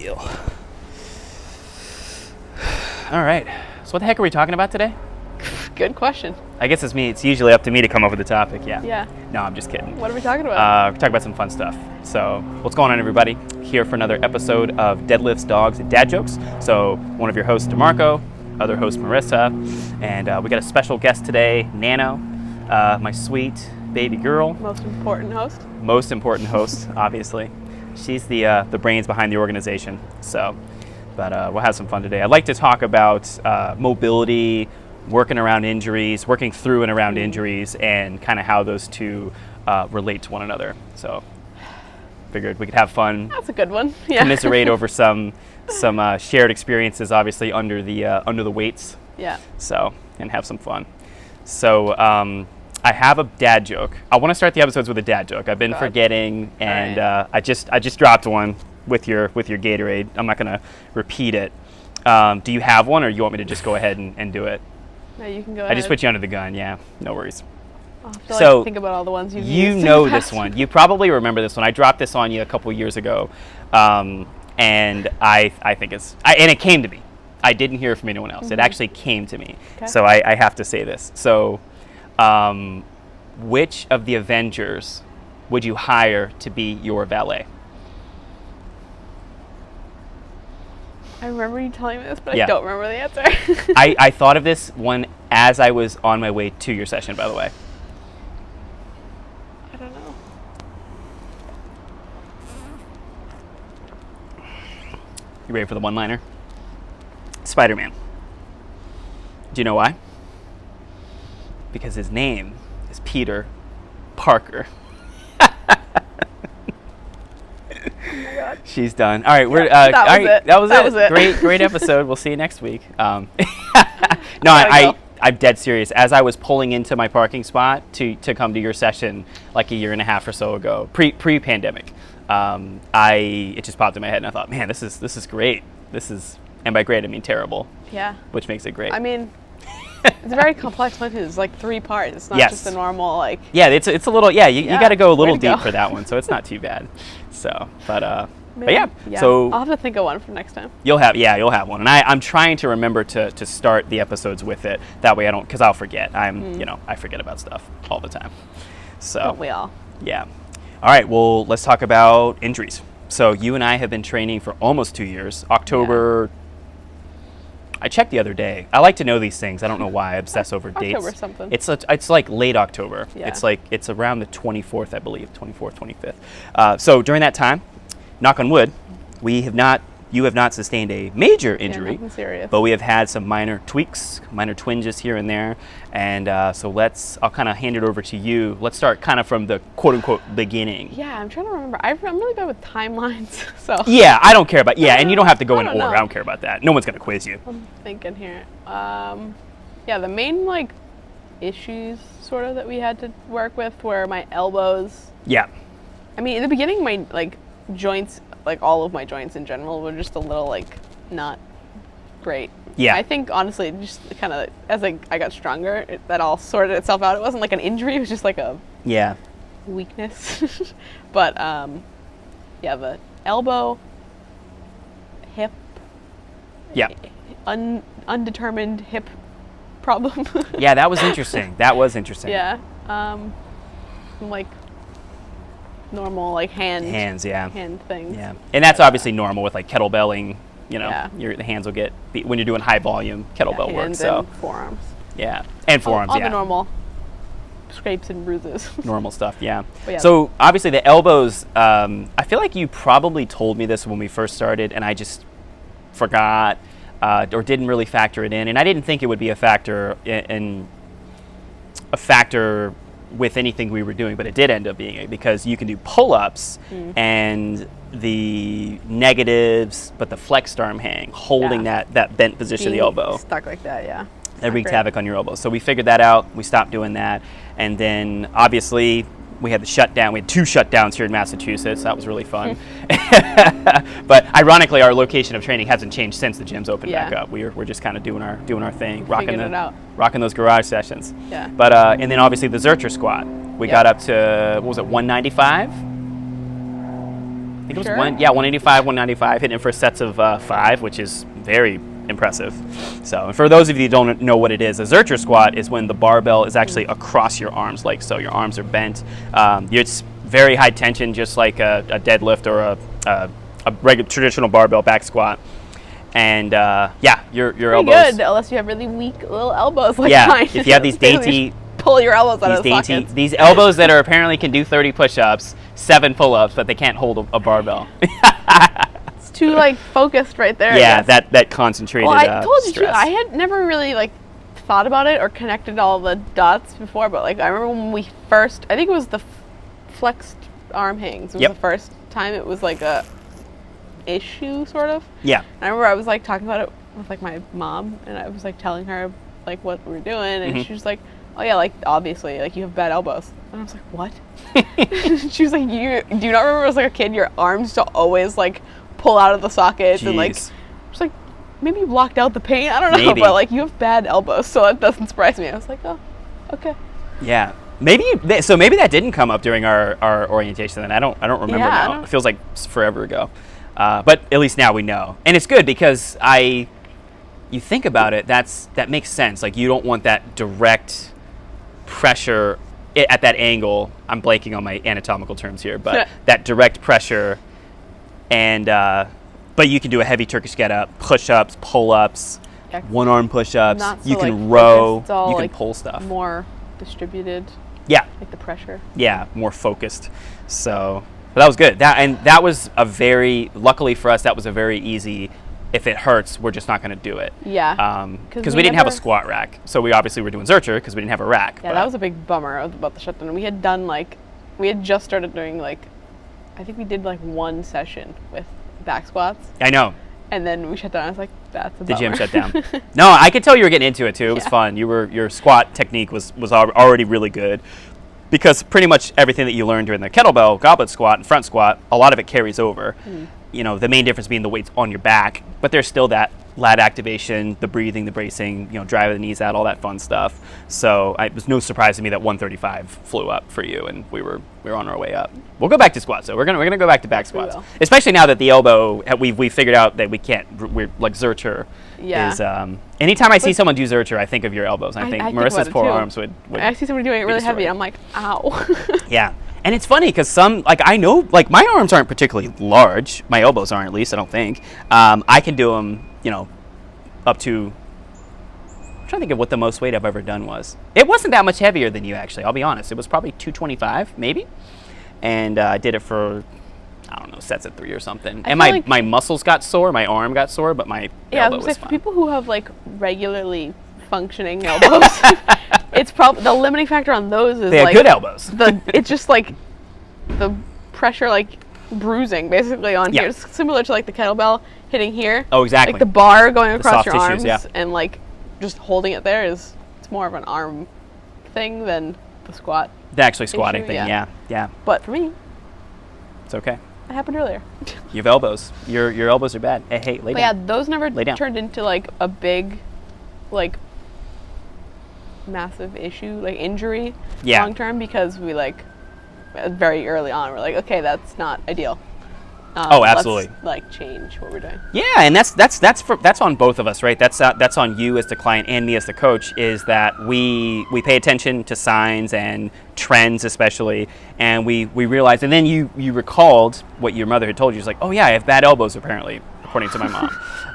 deal. All right. So what the heck are we talking about today? Good question. I guess it's me. It's usually up to me to come up with the topic. Yeah. Yeah. No, I'm just kidding. What are we talking about? We're talking about some fun stuff. So what's going on, everybody? Here for another episode of Deadlifts, Dogs, and Dad Jokes. So one of your hosts, DeMarco, other host, Marisa, and we got a special guest today, Nano, my sweet baby girl. Most important host. Most important host, obviously. She's the brains behind the organization. So, but we'll have some fun today. I'd like to talk about mobility, working around injuries, working through and around injuries, and kind of how those two relate to one another. So, figured we could have fun. That's a good one. Yeah. Commiserate over some shared experiences, obviously under the weights. Yeah. So, and have some fun. So, I have a dad joke. I want to start the episodes with a dad joke. I've been forgetting, and right. I just dropped one with your Gatorade. I'm not gonna repeat it. Do you have one, or you want me to just go ahead and do it? No, you can go ahead. I just put you under the gun. Yeah, no worries. I'll have to think about all the ones you've used. You know this one. You probably remember this one. I dropped this on you a couple years ago, and I think and it came to me. I didn't hear it from anyone else. It actually came to me. Okay. So I have to say this. So, which of the Avengers would you hire to be your valet? I remember you telling me this, but Yeah. I don't remember the answer. I thought of this one as I was on my way to your session, by the way. I don't know. You ready for the one-liner? Spider-Man. Do you know why? Because his name is Peter Parker. Oh my God. She's done. All right, we're that was it. Great episode. We'll see you next week. No, I'm dead serious. As I was pulling into my parking spot to come to your session like a year and a half or so ago, pre-pandemic, it just popped in my head, and I thought, man, this is great. And by great I mean terrible. Yeah. Which makes it great. I mean, it's a very complex one. It's like 3 parts. It's not just a normal like. Yeah, it's a little. Yeah, you got to go a little deep go. for that one, so it's not too bad. So, but yeah. So I'll have to think of one for next time. You'll have one, and I'm trying to remember to start the episodes with it. That way I don't, because I'll forget. I forget about stuff all the time. So Don't we all? Yeah. All right. Well, let's talk about injuries. So you and I have been training for almost 2 years. October. Yeah. I checked the other day. I like to know these things. I don't know why I obsess over dates. October something. It's like late October. Yeah. It's around the 24th, I believe, 24th, 25th. So during that time, knock on wood, you have not sustained a major injury, nothing serious. but we have had some minor tweaks, minor twinges here and there. And so I'll kind of hand it over to you. Let's start kind of from the quote unquote beginning. Yeah, I'm trying to remember. I'm really bad with timelines, so. Yeah, I don't care about, and you don't have to go in order. I don't care about that. No one's going to quiz you. I'm thinking here. Yeah, the main like issues sort of that we had to work with were my elbows. Yeah. I mean, in the beginning, my like joints, like all of my joints in general, were just a little like not great. Yeah. I think honestly, just kind of as I got stronger, that all sorted itself out. It wasn't like an injury; it was just like a weakness. But yeah, the elbow, hip, undetermined hip problem. Yeah, that was interesting. Yeah, like normal like hand things. Yeah, and that's obviously normal with like kettlebelling. The hands will get when you're doing high volume kettlebell work. So and forearms. Yeah, and forearms. All the normal scrapes and bruises. Normal stuff. Yeah. Yeah. So obviously the elbows. I feel like you probably told me this when we first started, and I just forgot or didn't really factor it in, and I didn't think it would be a factor with anything we were doing, but it did end up being it, because you can do pull-ups and the negatives, but the flexed arm hang, holding that bent position of the elbow. Stuck like that, yeah. That wreaked havoc on your elbow. So we figured that out. We stopped doing that. And then obviously we had the shutdown. We had 2 shutdowns here in Massachusetts. That was really fun. But ironically, our location of training hasn't changed since the gyms opened back up. We're just kind of doing our thing, rocking those garage sessions. Yeah. But and then obviously the Zercher squat. We got up to, what was it, 195? think it was Sure. 185, 195, hitting it for sets of 5, which is very impressive. So, and for those of you who don't know what it is, a Zercher squat is when the barbell is actually across your arms, like so. Your arms are bent. It's very high tension, just like a deadlift or a regular traditional barbell back squat. And your Pretty elbows. good, unless you have really weak little elbows like Yeah, mine. if you have these dainty, pull your elbows out of the sockets. these elbows that are apparently can do 30 push-ups, 7 pull-ups, but they can't hold a barbell. It's too like focused right there. Yeah, I guess. that concentrated. Well, I told you too. stress. I had never really like thought about it or connected all the dots before, but like I remember when we first, I think it was the flexed arm hangs. It was Yep. the first time it was like a issue sort of. Yeah. And I remember I was like talking about it with like my mom, and I was like telling her like what we were doing, and she was like, "Oh yeah, like obviously like you have bad elbows." And I was like, "What?" She was like, "You do you not remember as like a kid your arms used to always like pull out of the sockets and like." Jeez. She's like, "Maybe you blocked out the pain. I don't know, Maybe. but like you have bad elbows, so that doesn't surprise me." I was like, "Oh, okay." Yeah. Maybe maybe that didn't come up during our orientation. Then I don't remember Yeah, I now. don't- It feels like forever ago. But at least now we know, and it's good because you think about it. That makes sense. Like you don't want that direct pressure at that angle. I'm blanking on my anatomical terms here, but that direct pressure, and but you can do a heavy Turkish get up, push-ups, pull-ups, Yeah. one arm push-ups. Not so, You can like, row. focused, it's all, You can like, pull stuff. More distributed, Yeah. like the pressure. Yeah, more focused. So, but that was good. That was luckily for us, that was a very easy. If it hurts, we're just not going to do it. Yeah. Because we didn't have a squat rack, so we obviously were doing Zercher because we didn't have a rack. Yeah, that was a big bummer about the shutdown. We had just started doing like, I think we did like one session with back squats, I know. and then we shut down. I was like, that's a The bummer. gym shut down. No, I could tell you were getting into it too. It was Yeah. fun. Your squat technique was already really good, because pretty much everything that you learned during the kettlebell, goblet squat, and front squat, a lot of it carries over. You know, the main difference being the weight's on your back, but there's still that lat activation, the breathing, the bracing, driving the knees out, all that fun stuff. So it was no surprise to me that 135 flew up for you, and we were on our way up. We'll go back to squats, so we're gonna go back to back squats, will. especially now that the elbow we figured out that we can't. We're like Zercher. Yeah. Is anytime I see someone do Zercher, I think of your elbows. I think think Marissa's about it, too. forearms would I see somebody doing it really heavy, destroyed. and I'm like, ow. Yeah. And it's funny because I know, my arms aren't particularly large. My elbows aren't, at least, I don't think. I can do them, up to, I'm trying to think of what the most weight I've ever done was. It wasn't that much heavier than you, actually, I'll be honest. It was probably 225, maybe. And I did it for, I don't know, sets of 3 or something. I And feel like- my muscles got sore, my arm got sore, but my Yeah, I elbow was was like, for fine. people who have like regularly functioning elbows, it's probably the limiting factor on those is They have like good elbows. it's just like the pressure, like bruising basically on Yeah. here. It's similar to like the kettlebell hitting here. Oh, exactly. Like the bar going across soft your tissues, arms yeah. and like just holding it there it's more of an arm thing than the squat. The actually squatting issue, thing, yeah. yeah. But for me, It's okay. that happened earlier. You have elbows. Your elbows are bad. Hey, lay But yeah, down. those never Lay down. turned into like a big, like massive issue, like injury Yeah. long term, because we like very early on we're like, okay, that's not ideal. Oh, absolutely. Let's like change what we're doing. Yeah, and that's on both of us, right? That's on you as the client and me as the coach. Is that we pay attention to signs and trends, especially, and we realize. And then you recalled what your mother had told you. It's like, oh yeah, I have bad elbows apparently, according to my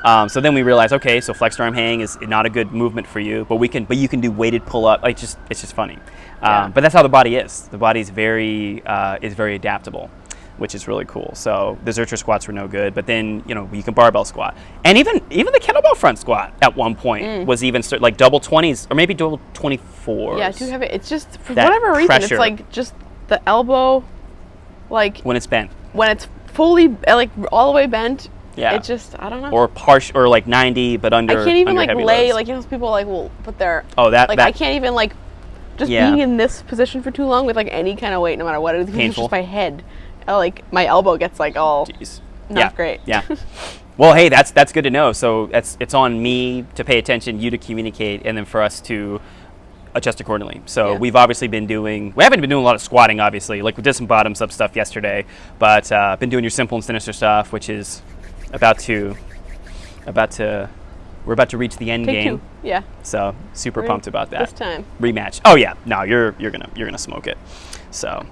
mom. So then we realize, okay, so flexed arm hang is not a good movement for you, but you can do weighted pull up. Like it's just funny. Yeah. But that's how the body is. The body's very adaptable, which is really cool. So the Zercher squats were no good, but then you can barbell squat, and even the kettlebell front squat at one point was even like double 20s or maybe double 24s. Yeah, too heavy. It's just for That whatever reason, pressure. it's like just the elbow, like when it's bent. when it's fully like all the way bent. Yeah. It just, I don't know. Or partial, or like 90, but under. I can't even under like heavy lay loads. like those people like will put their that like that I can't even like just Yeah. being in this position for too long with like any kind of weight, no matter what it is. Because it's Painful. just my head. Like my elbow gets like all Jeez. not Yeah. great. Yeah. Well, hey, that's good to know. So it's on me to pay attention, you to communicate, and then for us to adjust accordingly. So Yeah. we've obviously we haven't been doing a lot of squatting, obviously. Like we did some bottoms up stuff yesterday, but been doing your simple and sinister stuff, which is we're about to reach the end Take game. 2. Yeah. So super We're pumped about that. This time. Rematch. Oh yeah, no, you're gonna smoke it. So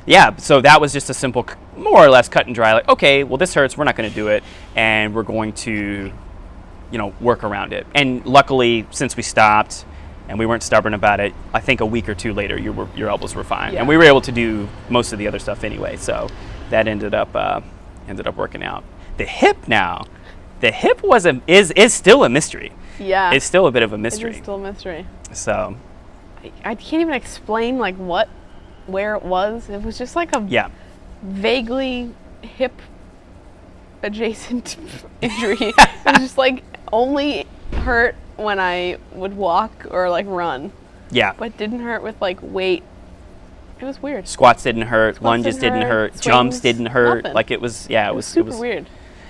yeah, so that was just a simple, more or less cut and dry. Like, okay, well this hurts, we're not gonna do it, and we're going to, work around it. And luckily, since we stopped and we weren't stubborn about it, I think a week or 2 later, your elbows were fine, Yeah. and we were able to do most of the other stuff anyway. So that ended up working out. The hip is still a mystery. Yeah. It's still a bit of a mystery. It is still a mystery. So I can't even explain like where it was. It was just like a yeah. vaguely hip adjacent injury. It was just like only hurt when I would walk or like run, Yeah. but didn't hurt with like weight. It was weird. Squats didn't hurt, Squats lunges didn't hurt, jumps swings, didn't hurt. nothing. Like it was Super weird.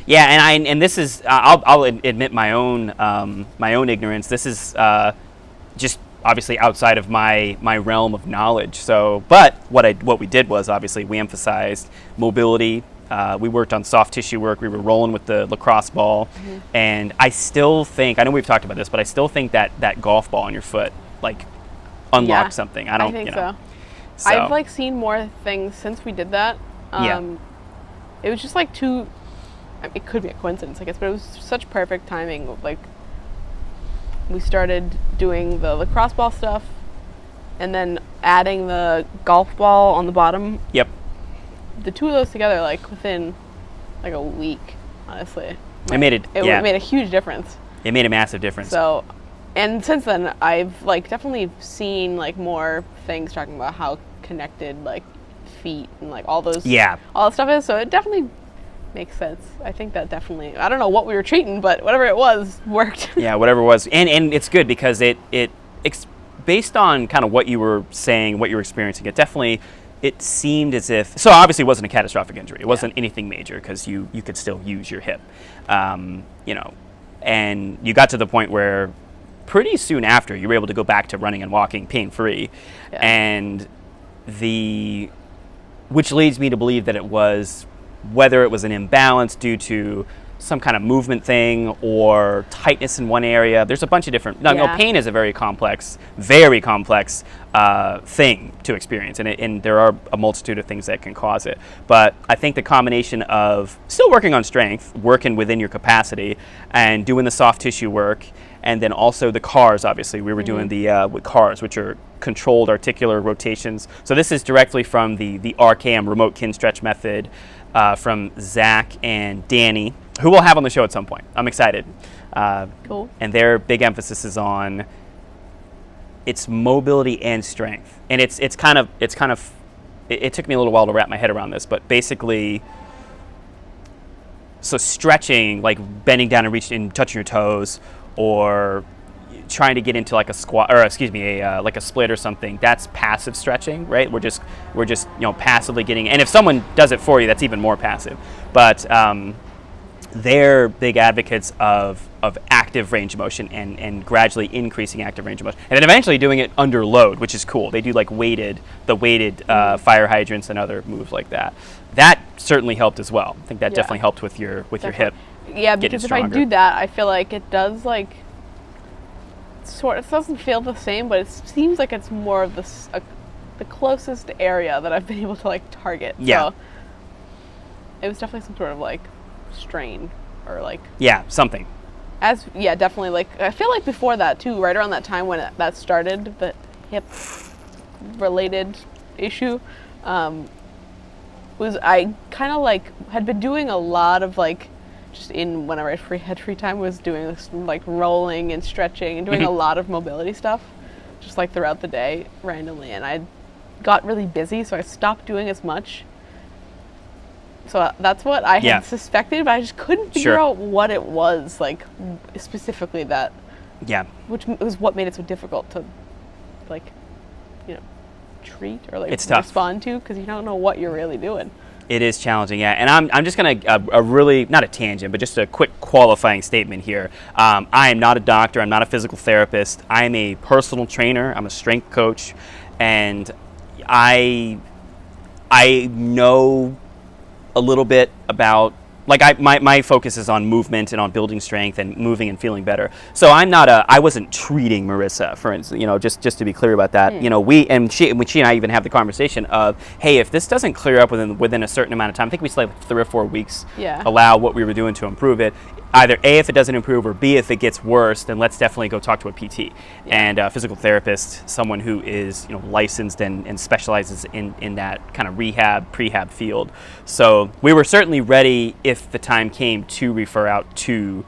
Yeah, and this is I'll admit my own ignorance. This is just obviously outside of my realm of knowledge. So, but what we did was obviously we emphasized mobility. We worked on soft tissue work. We were rolling with the lacrosse ball, and I still think, I know we've talked about this, but I still think that golf ball on your foot like unlocked Yeah, something. I think so. So I've like seen more things since we did that. Yeah. It was just like it could be a coincidence, I guess, but it was such perfect timing. Like we started doing the lacrosse ball stuff and then adding the golf ball on the bottom. Yep. The 2 of those together, like within like a week, honestly. It made made a huge difference. It made a massive difference. So, and since then, I've like definitely seen like more things talking about how connected like feet and like all those all that stuff is. So it definitely makes sense. I think that definitely, I don't know what we were treating, but whatever it was worked. Yeah, whatever it was, and it's good because it's based on kind of what you were saying, what you were experiencing. It seemed as if, so obviously it wasn't a catastrophic injury. It wasn't anything major because you could still use your hip, and you got to the point where pretty soon after you were able to go back to running and walking pain-free, and which leads me to believe that whether it was an imbalance due to some kind of movement thing or tightness in one area. There's a bunch of different. Pain is a very complex thing to experience, and there are a multitude of things that can cause it. But I think the combination of still working on strength, working within your capacity, and doing the soft tissue work, and then also the CARs. Obviously, we were doing the with CARs, which are controlled articular rotations. So this is directly from the RKM remote kin stretch method from Zach and Danny, who we'll have on the show at some point. I'm excited. Cool. And their big emphasis is on its mobility and strength. And it took me a little while to wrap my head around this, but basically, so stretching, like bending down and reaching and touching your toes, or trying to get into like a squat, or like a split or something, that's passive stretching, right? We're just passively getting, and if someone does it for you, that's even more passive. But they're big advocates of active range of motion and gradually increasing active range of motion, and then eventually doing it under load, which is cool. They do like weighted fire hydrants and other moves like that. That certainly helped as well. I think that definitely helped with your hip. Yeah, because if I do that, I feel like it does like it doesn't feel the same, but it seems like it's more of the closest area that I've been able to like target. Yeah. So it was definitely some sort of like strain or like something. Definitely, like I feel like before that too, right around that time when that started, the hip related issue, was I kind of like had been doing a lot of like just whenever I had free time, was doing this like rolling and stretching and doing a lot of mobility stuff just like throughout the day randomly, and I got really busy, so I stopped doing as much. So that's what I had suspected, but I just couldn't figure out what it was, like specifically that. Yeah. Which was what made it so difficult to, like, treat or like respond to, because you don't know what you're really doing. It is challenging, yeah. And I'm just going to, a really, not a tangent, but just a quick qualifying statement here. I am not a doctor. I'm not a physical therapist. I am a personal trainer. I'm a strength coach. And I know a little bit about, like my focus is on movement and on building strength and moving and feeling better. So I wasn't treating Marisa, for instance, just to be clear about that. She and I even have the conversation of, hey, if this doesn't clear up within a certain amount of time, I think we still have 3 or 4 weeks, allow what we were doing to improve it. Either A, if it doesn't improve, or B, if it gets worse, then let's definitely go talk to a PT and a physical therapist, someone who is licensed and specializes in that kind of prehab field. So we were certainly ready if the time came to refer out to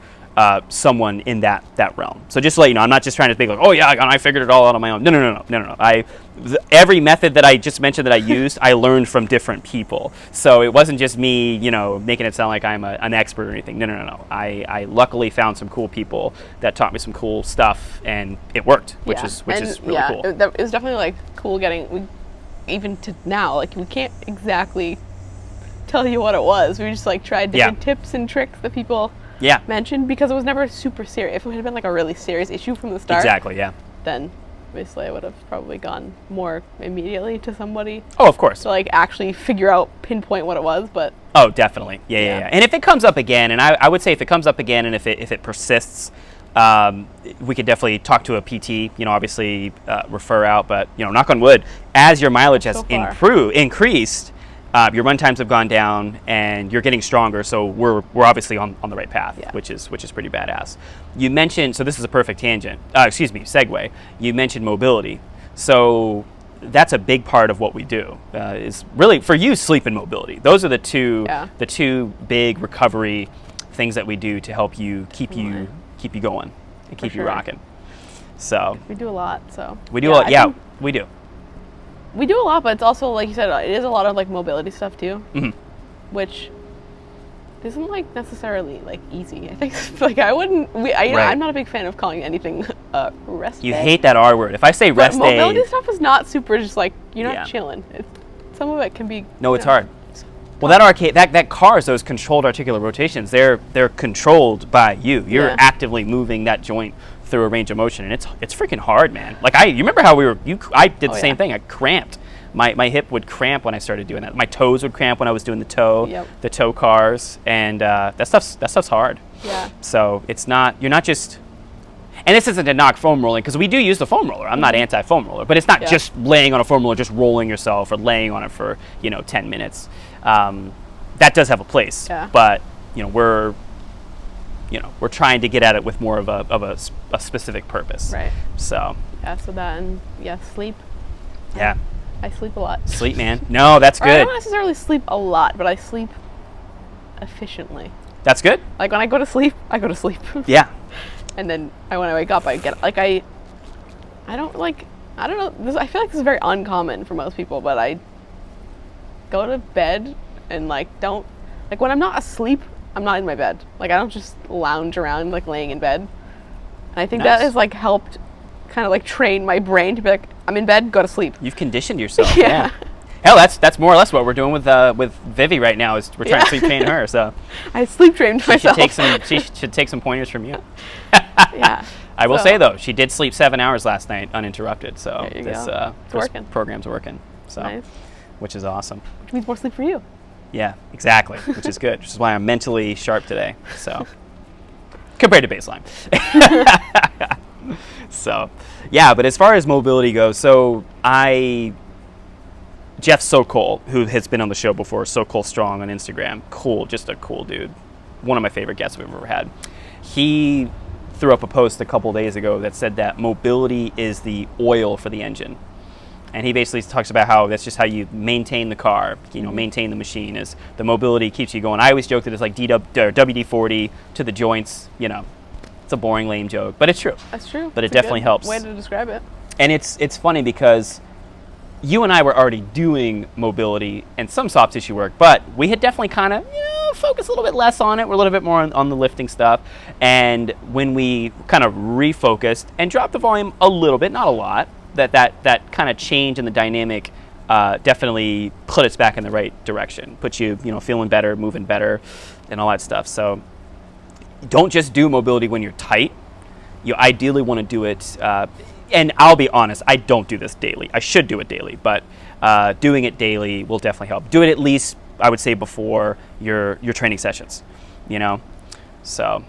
someone in that realm. So just to let you know, I'm not just trying to think like, oh yeah, I figured it all out on my own. No. Every method that I just mentioned that I used, I learned from different people. So it wasn't just me, making it sound like I'm an expert or anything. No. I luckily found some cool people that taught me some cool stuff, and it worked, which is really cool. It was definitely like cool even to now, like we can't exactly tell you what it was. We just like tried different tips and tricks that people mentioned, because it was never super serious. If it had been like a really serious issue from the start, then obviously I would have probably gone more immediately to somebody. Oh, of course. To like actually pinpoint what it was, but. Oh, definitely. Yeah. And if it comes up again, and I would say if it comes up again and if it persists, we could definitely talk to a PT, obviously refer out, but, knock on wood, as your mileage has increased, your run times have gone down and you're getting stronger, so we're obviously on the right path, which is pretty badass. You mentioned, so this is a perfect segue. You mentioned mobility. So that's a big part of what we do, is really, for you, sleep and mobility. Those are the two big recovery things that we do to help you keep you going and keep you rocking. So we do a lot. We do a lot. We do. We do a lot, but it's also, like you said, it is a lot of like mobility stuff too, which isn't like necessarily like easy. I think like I'm not a big fan of calling anything rest day. You hate that R word. If I say rest day, mobility stuff is not super. Just like you're not chilling. Some of it can be. No, it's hard. Well, that cars, those controlled articular rotations, they're controlled by you. You're actively moving that joint through a range of motion, and it's freaking hard, man. Like you remember how I did the same thing. I cramped. My hip would cramp when I started doing that. My toes would cramp when I was doing the toe cars, and that stuff's hard. Yeah. So you're not just, and this isn't to knock foam rolling, because we do use the foam roller. I'm not anti foam roller, but it's not just laying on a foam roller, just rolling yourself or laying on it for 10 minutes. That does have a place, but we're trying to get at it with more of a specific purpose. Right. So. Yeah. So that, and sleep. Yeah. I sleep a lot. Sleep, man. No, that's good. I don't necessarily sleep a lot, but I sleep efficiently. That's good. Like when I go to sleep, I go to sleep. Yeah. And then when I wake up, I get like I don't know. I feel like this is very uncommon for most people, but I go to bed and don't when I'm not asleep, I'm not in my bed. Like I don't just lounge around laying in bed. And I think that has helped kind of train my brain to be like, I'm in bed, go to sleep. You've conditioned yourself. Yeah. Hell, that's more or less what we're doing with Vivi right now. Is we're trying to sleep train her. So I sleep trained myself. She should take some pointers from you. Yeah. I will say though, she did sleep 7 hours last night uninterrupted. So this program's working. So, nice. Which is awesome. Which means more sleep for you. Yeah, exactly. Which is good. Which is why I'm mentally sharp today. So compared to baseline. So, yeah, but as far as mobility goes, so Jeff Socol, who has been on the show before, Socol Strong on Instagram, just a cool dude. One of my favorite guests we've ever had. He threw up a post a couple days ago that said that mobility is the oil for the engine. And he basically talks about how that's just how you maintain the car, maintain the machine, is the mobility keeps you going. I always joke that it's like WD-40 to the joints, It's a boring, lame joke, but it's true. That's true. But it definitely helps. Way to describe it. And it's funny because you and I were already doing mobility and some soft tissue work, but we had definitely kind of focused a little bit less on it. We're a little bit more on the lifting stuff. And when we kind of refocused and dropped the volume a little bit, not a lot, that kind of change in the dynamic definitely put us back in the right direction, put you, feeling better, moving better, and all that stuff. So don't just do mobility when you're tight. You ideally want to do it, and I'll be honest, I don't do this daily. I should do it daily, but doing it daily will definitely help. Do it at least, I would say, before your training sessions, So,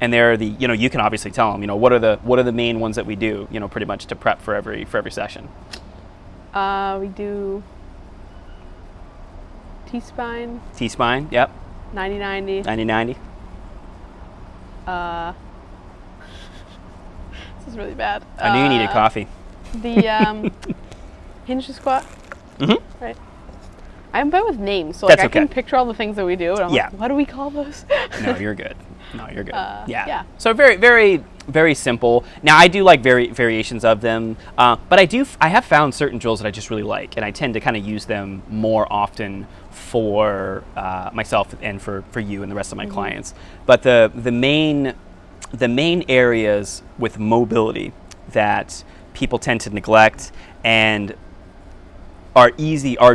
and they're you can obviously tell them, what are the main ones that we do, pretty much to prep for every session. We do T-spine. T-spine, yep. 90-90. 90-90. This is really bad. I knew you needed coffee. The Hinged Squat. Mm-hmm. Right. I'm bad with names, so That's I okay. can picture all the things that we do, and I'm Yeah. like, what do we call those? No, you're good. Yeah. Yeah. So very, very, very simple. Now I do like variations of them, but I have found certain drills that I just really like, and I tend to kind of use them more often for myself and for you and the rest of my clients. But the main areas with mobility that people tend to neglect and are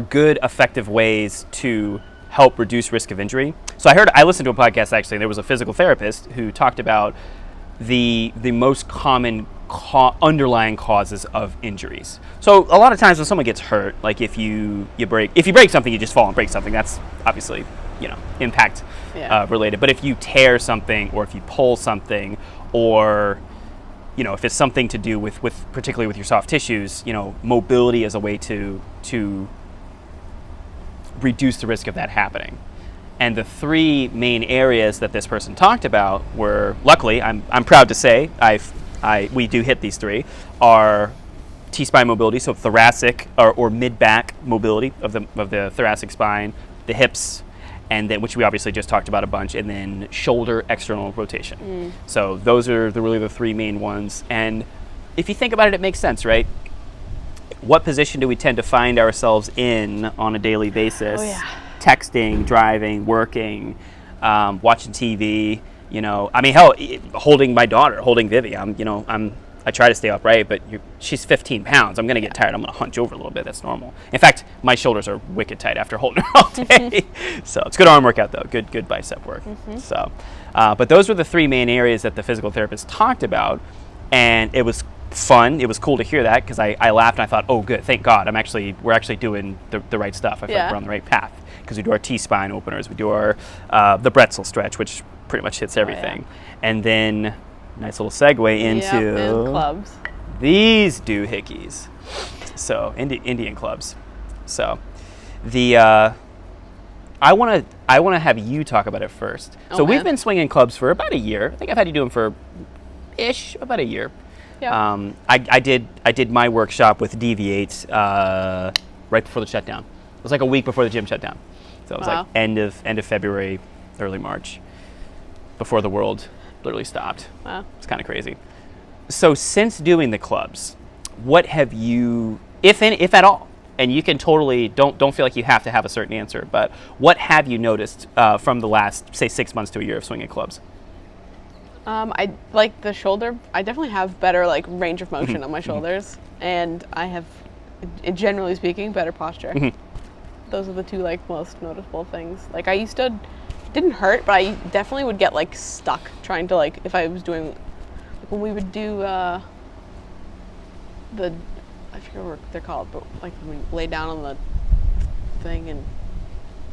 good, effective ways to help reduce risk of injury. So I listened to a podcast actually, and there was a physical therapist who talked about the most common underlying causes of injuries. So a lot of times when someone gets hurt, like if you break something, you just fall and break something. That's obviously impact related. But if you tear something, or if you pull something, or if it's something to do with particularly with your soft tissues, mobility is a way to reduce the risk of that happening. And the three main areas that this person talked about were, luckily, I'm proud to say, we do hit these three, are T-spine mobility, so thoracic or mid-back mobility of the thoracic spine, the hips, and then, which we obviously just talked about a bunch, and then shoulder external rotation. So those are really the three main ones. And if you think about it, it makes sense, right? What position do we tend to find ourselves in on a daily basis? Oh, yeah. Texting, driving, working, watching TV. I mean, hell, holding my daughter, holding Vivi. I try to stay upright, but she's 15 pounds. I'm going to get tired. I'm going to hunch over a little bit. That's normal. In fact, my shoulders are wicked tight after holding her all day. So it's good arm workout, though. Good bicep work. So, but those were the three main areas that the physical therapist talked about, and it was fun. It was cool to hear that, because I laughed and I thought, oh, good, thank God. We're actually doing the right stuff. I feel like we're on the right path, because we do our T-spine openers. We do our the Bretzel stretch, which pretty much hits everything, and then. Nice little segue into and clubs. These doohickeys. So Indian clubs. So the I want to have you talk about it first. So we've been swinging clubs for about a year. I think I've had you do them for about a year. Yeah. I did my workshop with Deviate right before the shutdown. It was like a week before the gym shut down. So it was like end of February, early March, before the world literally stopped. Wow. It's kind of crazy. So since doing the clubs, what have you, if at all, and you can totally, don't feel like you have to have a certain answer, but what have you noticed from the last, say, 6 months to a year of swinging clubs? I like the shoulder. I definitely have better range of motion on my shoulders, and I have, generally speaking, better posture. Those are the two most noticeable things. I used to, didn't hurt, but I definitely would get stuck trying to if I was doing when we would do I forget what they're called, but when we lay down on the thing and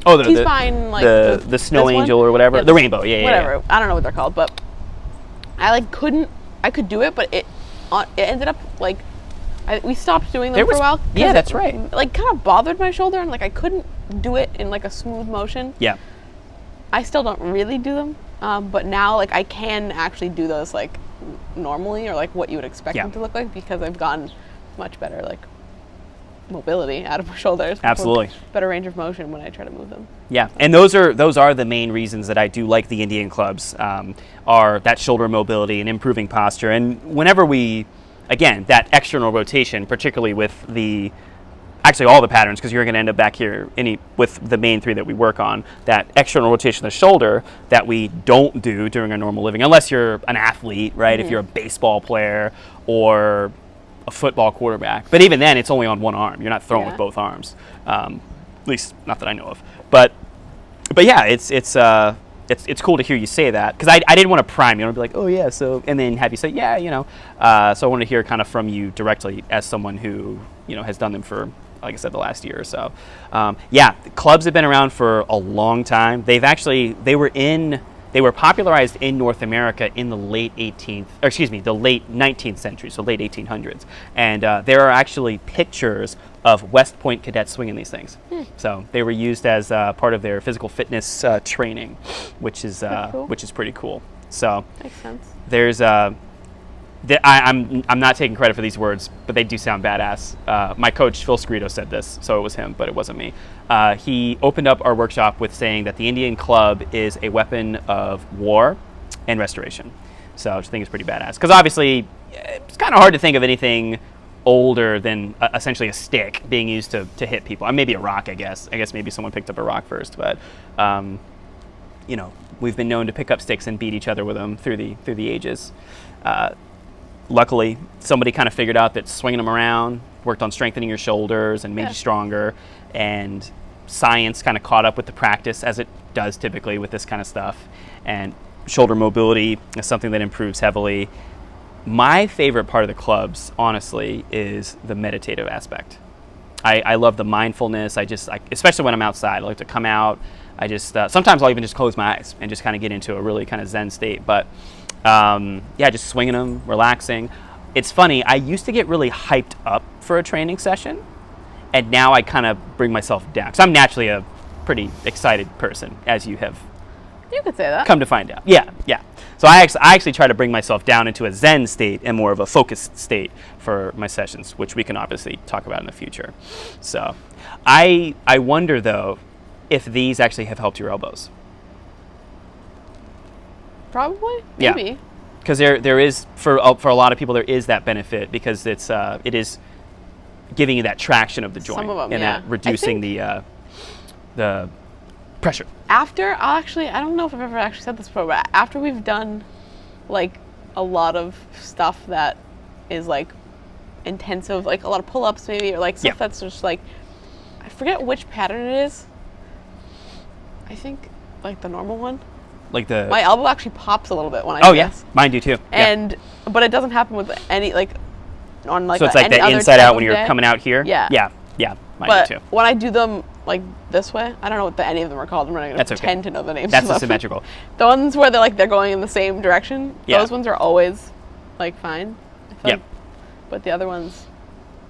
T-spine, the snow angel or whatever, the rainbow, whatever. Yeah. I don't know what they're called, but I I could do it, but it ended up we stopped doing them for a while. Yeah, that's right. Kind of bothered my shoulder, and I couldn't do it in a smooth motion. Yeah. I still don't really do them, but now I can actually do those normally, or what you would expect them to look like, because I've gotten much better mobility out of my shoulders. Absolutely. Better range of motion when I try to move them. Yeah, and those are the main reasons that I do like the Indian clubs, are that shoulder mobility and improving posture. And whenever again, that external rotation, particularly with actually all the patterns, because you're going to end up back here with the main three that we work on, that external rotation of the shoulder that we don't do during our normal living, unless you're an athlete, right? If you're a baseball player, or a football quarterback. But even then, it's only on one arm. You're not throwing with both arms. At least not that I know of. But yeah, it's cool to hear you say that, because I didn't want to prime you. I want to be like, oh yeah, so, and then have you say, yeah, you know. So I wanted to hear kind of from you directly as someone who, you know, has done them for, like I said, the last year or so. Yeah, clubs have been around for a long time. They were popularized in North America in the late 19th century, so late 1800s. And there are actually pictures of West Point cadets swinging these things. So they were used as part of their physical fitness training, which is pretty cool. So makes sense. There's I'm not taking credit for these words, but they do sound badass. My coach Phil Scrito said this, so it was him, but it wasn't me. He opened up our workshop with saying that the Indian club is a weapon of war and restoration. So I just think it's pretty badass, because obviously it's kind of hard to think of anything older than essentially a stick being used to hit people. Maybe a rock, I guess. Maybe someone picked up a rock first, but you know, we've been known to pick up sticks and beat each other with them through the ages. Luckily, somebody kind of figured out that swinging them around worked on strengthening your shoulders and made you stronger, and science kind of caught up with the practice, as it does typically with this kind of stuff, and shoulder mobility is something that improves heavily. My favorite part of the clubs, honestly, is the meditative aspect. I love the mindfulness. Especially when I'm outside, I like to come out. Sometimes I'll even just close my eyes and just kind of get into a really kind of Zen state. But yeah, just swinging them, relaxing. It's funny, I used to get really hyped up for a training session, and now I kind of bring myself down, because I'm naturally a pretty excited person, as you have could say that. Come to find out. Yeah. So I actually try to bring myself down into a Zen state and more of a focused state for my sessions, which we can obviously talk about in the future. So I wonder, though, if these actually have helped your elbows. Probably. Maybe. Yeah. Because there is, for a lot of people, there is that benefit, because it is giving you that traction of the joint. Some of them, and that reducing the pressure. After, I don't know if I've ever actually said this before, but after we've done like a lot of stuff that is like intensive, like a lot of pull-ups maybe, or like stuff that's just like, I forget which pattern it is. I think like the normal one. Like my elbow actually pops a little bit when I do this. Mine do too. But it doesn't happen with any like on like. So it's like the inside out when you're coming out here. Yeah. Mine do too. When I do them like this way, I don't know what any of them are called. I'm not going to pretend to know the names. That's the symmetrical. The ones where they're going in the same direction. Those ones are always like fine. Like. But the other ones,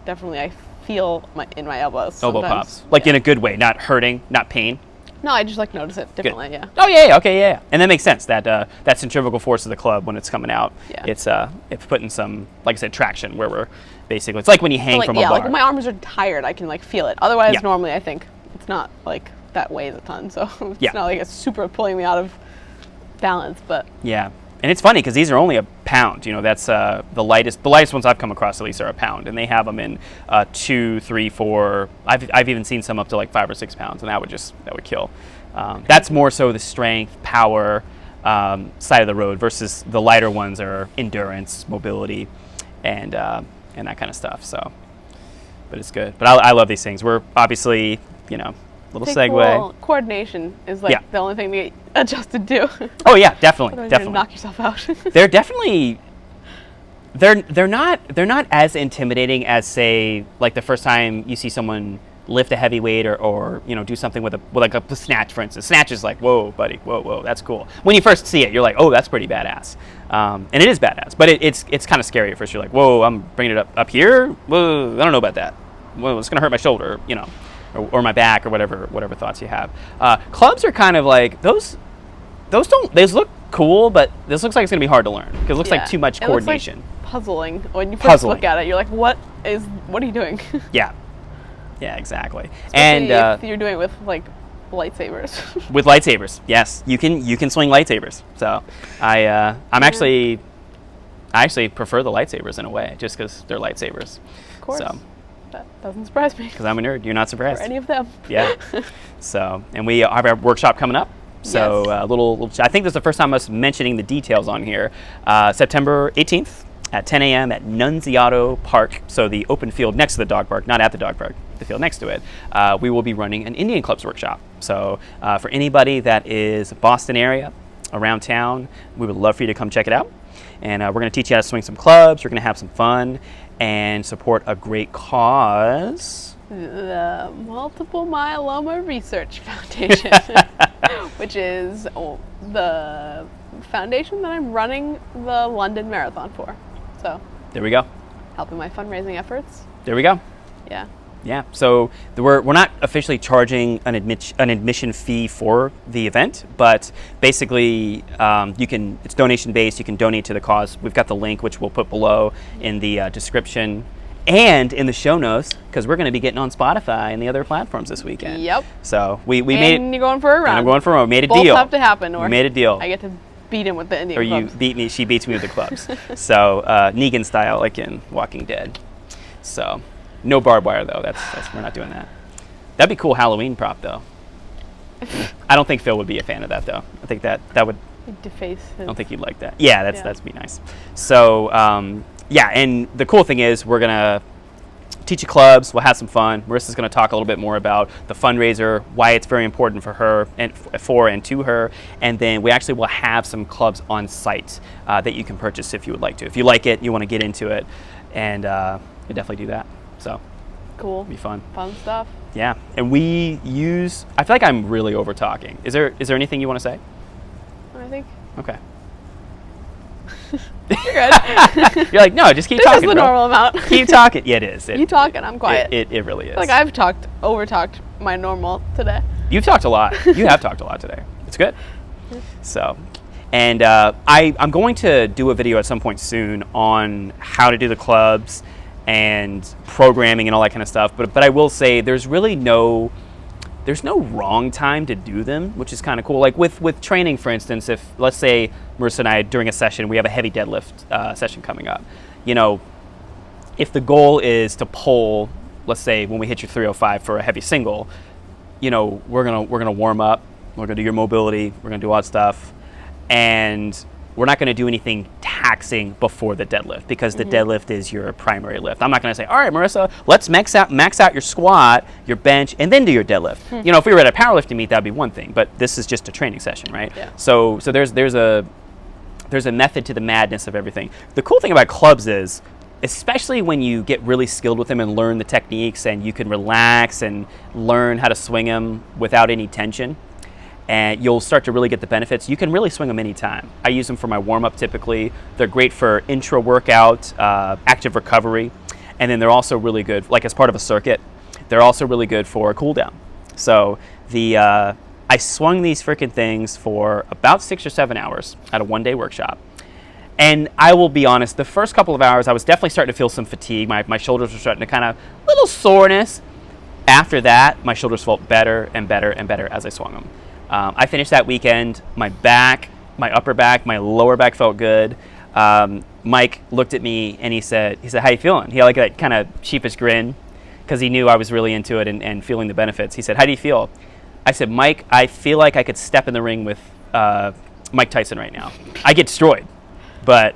definitely I feel in my elbows. Elbow pops, like in a good way, not hurting, not pain. No, I just like notice it differently. Good. Yeah. Oh yeah. Okay. Yeah. And that makes sense. That centrifugal force of the club when it's coming out. Yeah. It's putting some, like I said, traction where we're basically. It's like when you hang from a bar. Yeah. Like when my arms are tired, I can like feel it. Otherwise, normally I think it's not like that weighs a ton, so it's not like it's super pulling me out of balance. But yeah. And it's funny because these are only a pound. You know, that's the lightest. The lightest ones I've come across, at least, are a pound, and they have them in 2, 3, 4. I've even seen some up to like 5 or 6 pounds, and that would kill. That's more so the strength, power side of the road versus the lighter ones are endurance, mobility, and that kind of stuff. So, but it's good. But I love these things. We're obviously, you know. Little segue. Well, coordination is like the only thing to get adjusted to. Oh yeah, definitely. Otherwise you're gonna knock yourself out. They're definitely they're not as intimidating as, say, like the first time you see someone lift a heavy weight or you know, do something with like a snatch, for instance. Snatch is like, whoa, buddy, whoa, that's cool. When you first see it, you're like, oh, that's pretty badass, and it is badass. But it's kind of scary at first. You're like, whoa, I'm bringing it up here. Whoa, I don't know about that. Whoa, it's gonna hurt my shoulder, you know. Or my back, or whatever thoughts you have. Clubs are kind of like those look cool, but this looks like it's gonna be hard to learn because it looks like too much coordination. It looks like puzzling when you first look at it. You're like, what are you doing? Yeah, exactly. Especially and if you're doing it with like lightsabers. With lightsabers, yes, you can swing lightsabers. So I actually prefer the lightsabers in a way, just because they're lightsabers. Of course. So. That doesn't surprise me. Because I'm a nerd. You're not surprised. For any of them. Yeah. So, and we have our workshop coming up. So, little. I think this is the first time us mentioning the details on here. September 18th at 10 a.m. at Nunziato Park, so the open field next to the dog park, not at the dog park, the field next to it. We will be running an Indian Clubs workshop. So for anybody that is Boston area, around town, we would love for you to come check it out. And we're going to teach you how to swing some clubs. We're going to have some fun and support a great cause. The Multiple Myeloma Research Foundation, which is the foundation that I'm running the London Marathon for. So there we go. Helping my fundraising efforts. There we go. Yeah. Yeah, so we're not officially charging an admission fee for the event, but basically it's donation based. You can donate to the cause. We've got the link, which we'll put below in the description and in the show notes, because we're going to be getting on Spotify and the other platforms this weekend. Yep. So we made it. And you're going for a run. And I'm going for a run. We made a Both deal. have to happen, or we made a deal. I get to beat him with the Indian Or clubs. you beat me. She beats me with the clubs. So Negan style, like in Walking Dead. So. No barbed wire though. That's we're not doing that. That'd be cool Halloween prop though. I don't think Phil would be a fan of that though. I think that would deface his... I don't think he'd like that. Yeah, that's be nice. So yeah, and the cool thing is we're gonna teach you clubs. We'll have some fun. Marissa's gonna talk a little bit more about the fundraiser, why it's very important for her and to her, and then we actually will have some clubs on site that you can purchase if you would like to. If you like it, you want to get into it, and you definitely do that. So cool. It'll be fun. Fun stuff. Yeah, and I feel like I'm really over talking. Is there anything you want to say? I think. Okay. You're good. You're like, no, just keep this talking. This is the bro. normal amount. Keep talking. Yeah, it is. You talk and I'm quiet. It really is. Like I've over-talked my normal today. You've talked a lot. You have talked a lot today. It's good. So, and I'm going to do a video at some point soon on how to do the clubs and programming and all that kind of stuff. But I will say there's really no wrong time to do them, which is kind of cool. Like with training, for instance, if let's say Marisa and I during a session, we have a heavy deadlift session coming up. You know, if the goal is to pull, let's say when we hit your 305 for a heavy single, you know, we're gonna warm up, we're gonna do your mobility, we're gonna do all that stuff, and we're not going to do anything taxing before the deadlift because the deadlift is your primary lift. I'm not going to say, all right, Marisa, let's max out your squat, your bench, and then do your deadlift. You know, if we were at a powerlifting meet, that'd be one thing, but this is just a training session, right? Yeah. So there's a method to the madness of everything. The cool thing about clubs is, especially when you get really skilled with them and learn the techniques and you can relax and learn how to swing them without any tension, and you'll start to really get the benefits. You can really swing them anytime. I use them for my warm-up typically. They're great for intra-workout, active recovery, and then they're also really good, like as part of a circuit, they're also really good for a cool-down. So I swung these freaking things for about 6 or 7 hours at a one-day workshop. And I will be honest, the first couple of hours, I was definitely starting to feel some fatigue. My shoulders were starting to kind of, little soreness. After that, my shoulders felt better and better and better as I swung them. I finished that weekend, my back, my upper back, my lower back felt good. Mike looked at me and he said, how you feeling? He had like that kind of sheepish grin because he knew I was really into it and feeling the benefits. He said, how do you feel? I said, Mike, I feel like I could step in the ring with Mike Tyson right now. I get destroyed, but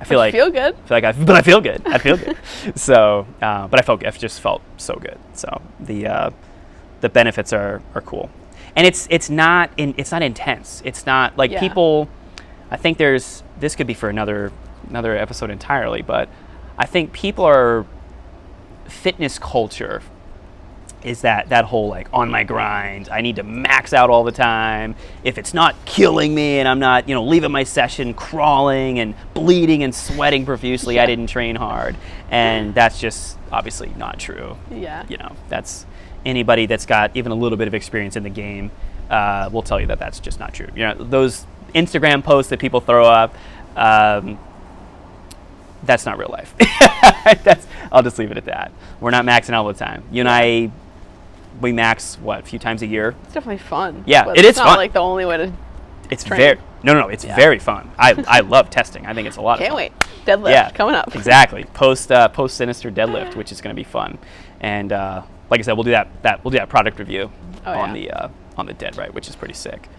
I feel like feel good. But I feel good. I feel good. So, but I just felt so good. So the benefits are cool. And it's not intense. It's not like people. I think this could be for another episode entirely. But I think fitness culture is that whole like on my grind. I need to max out all the time. If it's not killing me and I'm not leaving my session crawling and bleeding and sweating profusely, I didn't train hard. And that's just obviously not true. Yeah. That's. Anybody that's got even a little bit of experience in the game will tell you that that's just not true. Those Instagram posts that people throw up, that's not real life. I'll just leave it at that. We're not maxing all the time. You and I, we max a few times a year. It's definitely fun. Yeah, but it is fun. It's not like the only way to. It's train. It's very fun. I love testing. I think it's a lot of fun. Can't wait. Deadlift coming up. Exactly. Post sinister deadlift, which is going to be fun. And like I said, we'll do that product review on the Dead Right, which is pretty sick.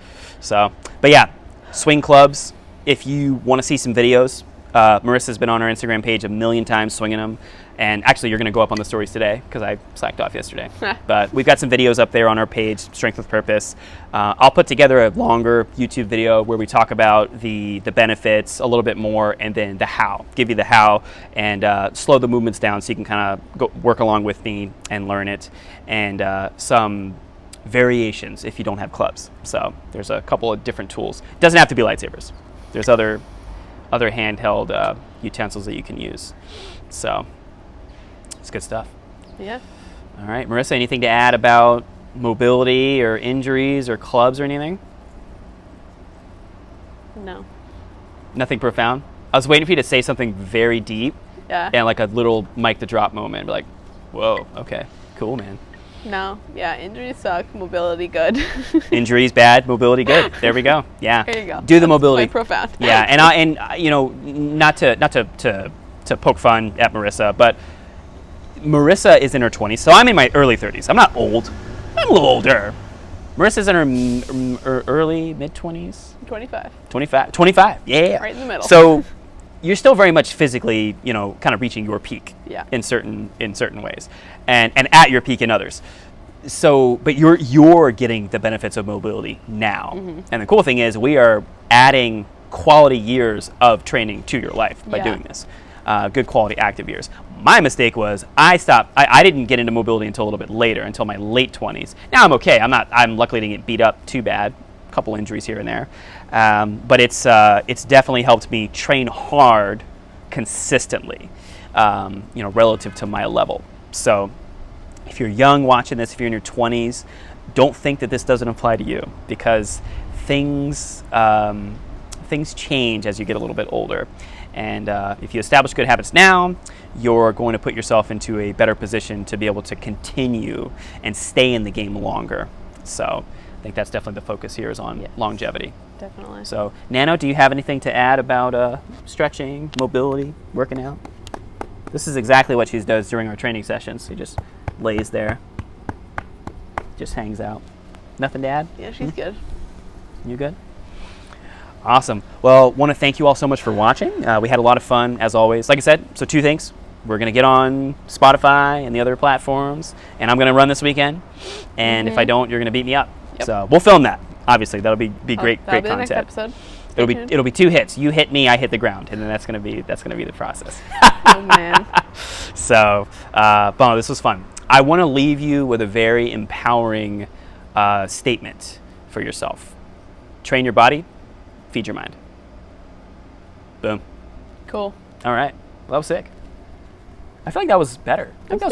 So, but yeah, swing clubs. If you want to see some videos, Marissa's been on our Instagram page a million times swinging them. And actually, you're going to go up on the stories today because I slacked off yesterday. But we've got some videos up there on our page, Strength with Purpose. I'll put together a longer YouTube video where we talk about the benefits a little bit more, and then the how. Give you the how and slow the movements down so you can kind of work along with me and learn it. And some variations if you don't have clubs. So there's a couple of different tools. It doesn't have to be lightsabers. There's other handheld utensils that you can use. So it's good stuff. Yeah. All right, Marissa, anything to add about mobility or injuries or clubs or anything? No. Nothing profound? I was waiting for you to say something very deep. Yeah. And like a little mic to drop moment. Be like, whoa, okay, cool, man. No. Yeah. Injuries suck. Mobility good. Injuries bad, mobility good. There we go. Yeah. There you go. Do the mobility. Quite profound. Yeah, and you know, not to poke fun at Marissa, but Marissa is in her 20s, so I'm in my early 30s. I'm not old. I'm a little older. Marissa's in her early mid 20s. 25. 25. Yeah. Right in the middle. So you're still very much physically, you know, kind of reaching your peak. Yeah. In certain ways, and at your peak in others. So, but you're getting the benefits of mobility now. Mm-hmm. And the cool thing is we are adding quality years of training to your life by doing this. Good quality active years. My mistake was I didn't get into mobility until a little bit later, until my late 20s. Now I'm okay. I'm luckily didn't get beat up too bad. A couple injuries here and there. But it's definitely helped me train hard consistently, you know, relative to my level. So if you're young watching this, if you're in your 20s, don't think that this doesn't apply to you, because things change as you get a little bit older. And if you establish good habits now, you're going to put yourself into a better position to be able to continue and stay in the game longer. So I think that's definitely the focus here is on longevity. Definitely. So Nano, do you have anything to add about stretching, mobility, working out? This is exactly what she does during our training sessions. She just lays there, just hangs out. Nothing to add? Yeah, she's good. You good? Awesome. Well, want to thank you all so much for watching. We had a lot of fun, as always. Like I said, so 2 things. We're going to get on Spotify and the other platforms, and I'm going to run this weekend. And if I don't, you're going to beat me up. Yep. So we'll film that. Obviously, that'll be great that'll content. be the next episode. It'll be 2 hits. You hit me, I hit the ground, and then that's going to be the process. Oh man. So, Bono, this was fun. I want to leave you with a very empowering statement for yourself. Train your body, feed your mind. Boom. Cool. All right. Well, that was sick. I feel like that was better. I think that was